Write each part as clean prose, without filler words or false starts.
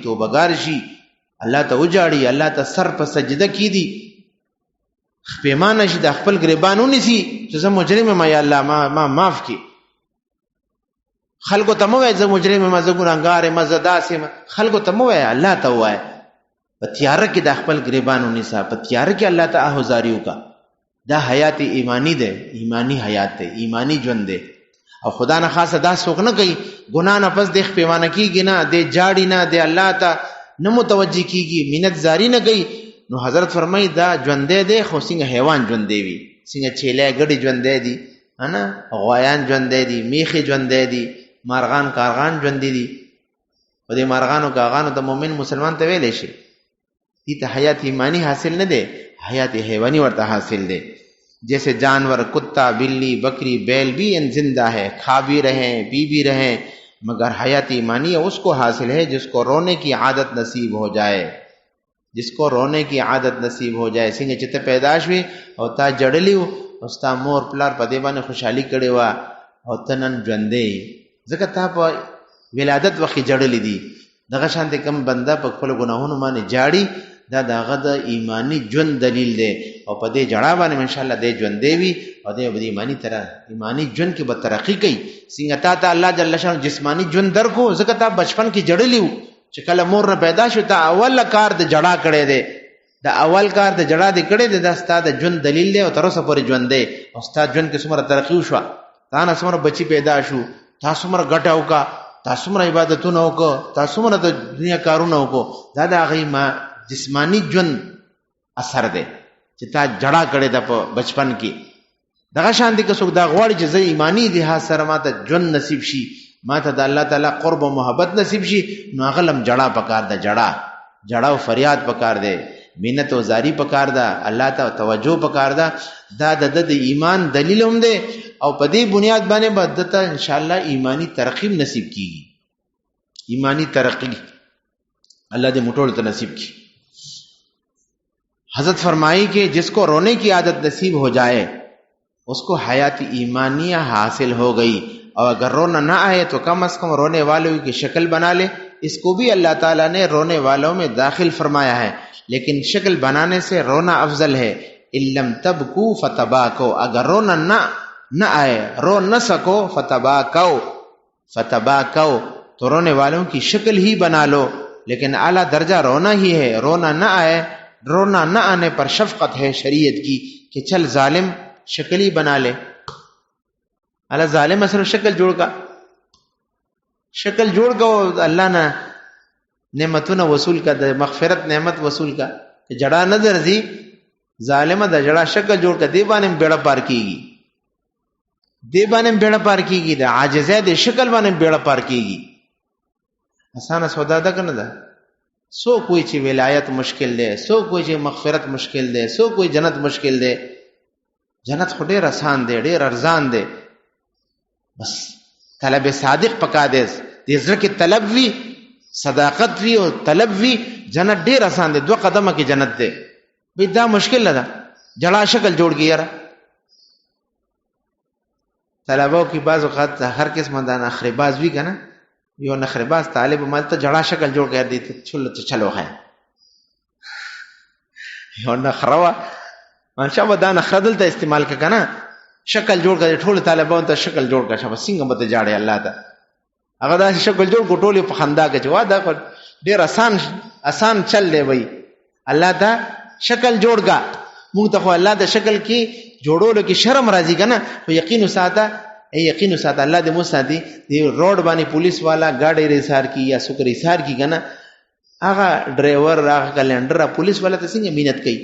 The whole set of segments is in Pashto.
توبګار شي، الله ته وجاړي، الله ته سر په سجده کیدي، پیمانه شي د خپل ګریبان ونیسي چې زه مجرم یم، یا الله ما معاف کړي. خلکو ته مو وایي زه مجرم یم، زه ګناهګار یم، زه داسې یم. خلکو ته مو وایي، الله ته ووایه. په تیاره کې د خپل ګریبان ونیسه، په تیاره کې الله ته آهوزاري وکړه. دا حیات ایمانی دی، ایمانی حیات دی، ایمانی ژوند دی. او خدا نه خاصه دا څوک نه کوي، ګناه نه پس د پیمانه کېږي نه، د جاړي نه، د الله ته نه متوجه کېږي، منت زاری نه کوي. نو حضرت فرمایي دا ژوندی دی، خو څنګه حیوان ژوندی وي، څنګه چیلی ګډې ژوندی دي، غوایان ژوندی دي، میخې ژوندی دي، مارغان کارغان ژوندي دي. په دې مارغانو کارغانو ته مؤمن مسلمان ته ویلی شي. دې ته حیات ایمانی حاصل نه دی، حیات حیوانی ورته حاصل دی. جیسے جانور کتا بلی بکری بیل بھی ان زندہ ہے، کھا بھی رہیں پی بھی رہیں، مگر حیات ایمانی اس کو حاصل ہے جس کو رونے کی عادت نصیب ہو جائے، جس کو رونے کی عادت نصیب ہو جائے. څنګه چې ته پیدا شوې او تا جړلی و او ستا مور پلار په دې باندې خوشحالي کړې وه او ته نن ژوندی، ځکه تا په ولادت وخت کې جړلی دي. دغه شانې کوم بنده په خپلو ګناهونو باندې جاړي، دا د هغه د ایمانی ژوند دلیل دی. او په دې جړا باندې انشاءالله دی ژوندی وي او دی به د ایمانی ژوند کې به ترقي کوي. څنګه تا ته الله جل شانه جسمانی ژوند درکو، ځکه تا بچپن کې جړلی و، چې کله مور نه پیدا شو تا اول کار د جړا کړی دی، د اول کار د جړا دی کړی دی. دا ستا د ژوند دلیل دی او تر اوسه پورې ژوند دی. او ستا ژوند کې څومره ترقي وشوه، تا نه څومره بچي پیدا شو، تا څومره ګټه وکړه، تا څومره عبادتونه وکړه، تا څومره د دنیا کارونه وکړو. دا د هغې جسمانی ژوند اثر دی چې تا جړا کړې ده په بچپن کې. دغه شان دي که څوک دا غواړي چې زه ایمانی لحاظ سره ماته ژوند نصیب شي، ماته د الله تعالی قرب او محبت نصیب شي، نو هغه لم جړا پکار ده، جړا او فریاد پکار ده، منت او زاری پکار ده، الله ته توجه پکار ده. دا د ایمان دلیل هم ده او په دې بنیاد باندې به دته ان شاء الله ایمانی ترقی نصیب کیږي. ایمانی ترقی اللہ دے مٹوڑ تو نصیب کی. حضرت فرمائی کہ جس کو رونے کی عادت نصیب ہو جائے اس کو حیات ایمانیہ حاصل ہو گئی، اور اگر رونا نہ آئے تو کم از کم رونے والوں کی شکل بنا لے. اس کو بھی اللہ تعالیٰ نے رونے والوں میں داخل فرمایا ہے، لیکن شکل بنانے سے رونا افضل ہے. اِلَّمْ تَبْكُوا فَتَبَاكَوْا، اگر رونا نہ آئے، رو نہ سکو، فتباکو تو رونے والوں کی شکل ہی بنا لو. لیکن اعلیٰ درجہ رونا ہی ہے. رونا نہ آئے، رونا نہ آنے پر شفقت ہے شریعت کی کہ چل ظالم شکل ہی بنا لے. اعلیٰ ظالم اصل شکل جوڑ کا اللہ نے نعمتونه وصول کا، د مغفرت نعمت وصول کا، جڑا نہ درځي ظالمه د جڑا شکل جوړ کا، دی باندې بیڑا پار کیږي، د عاجزه د شکل باندې بیڑا پار کیږي. اسانه سودا ده کنه ده. سو کوئی چې ولایت مشکل ده، سو کوئی چې مغفرت مشکل ده، سو کوئی جنت مشکل ده. جنت خو ډیر آسان دی، ډیر ارزان دی. بس طلب صادق پکا دے، دې زړه کې طلب وی، صداقت وی او طلب وی، جنت ډیر آسان دی. 2 قدمه کې جنت دی. بی دا مشکل نه ده، جڑا شکل جوړ کی یاره. طلباو کې بعض اوقات هر قسم د نخره‌باز وی کنه، یو نخره‌باز طالب مالته جڑا شکل جوړ کړی دی، چلو ہے یو نخروا مانشا و دا نخره دلته استعمال کا کنه، شکل جوړ کړي ټول طالبانو ته شکل جوړ کړه، شابه څنګه به ته جاړي الله ته. هغه دا شکل جوړ کو ټول په خندا کې جواب دا ډیر آسان چل دی وای. الله ته شکل جوړ کا، موږ ته خو الله د شکل کې جوړولو کې شرم راځي کنه، خو یقین ساته الله دې مو ساتي. دی روډ باندې پولیس والا گاډي ریسار کی یا سوک ریسار کی کنه، هغه ډرایور هغه کلندر پولیس والا ته څنګه مینت کوي،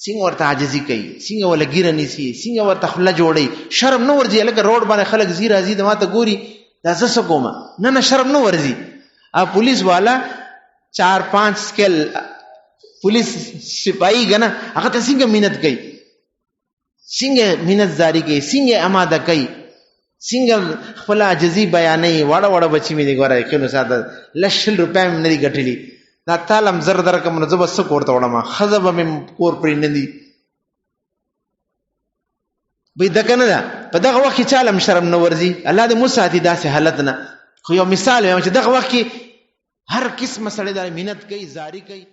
څنګه ورته عاجزي کوي، څنګه ولا ګیره نیسي، څنګه ورته خله جوړي. شرم نه ورځي لکه روډ باندې خلک زی راځي د ماته ګوري دا څه کومه، نه شرم نه ورځي. پولیس والا 4-5 سکل پولیس سپاہی کنه، هغه ته څنګه مینت کوي، څنګه مینت زاری کوي، څنګه اماده کوي، څنګه خپل عاجزي بیانوي. وړه بچی مې دی ګوره کینو ساده لشل روپیا مې نه دي ګټلي، دا تالم زر درکم نو زه به څه کور ته وړم، ښځه به مې کور پرې نه دي. بی ده که نه ده په دغه وخت کې چالم شرم نه ورځي. الله دې مو ساتي داسې حالت نه. خو یو مثال وایم چې دغه وخت کې هر قسم سړی دا مینت کوي، زاری کوي،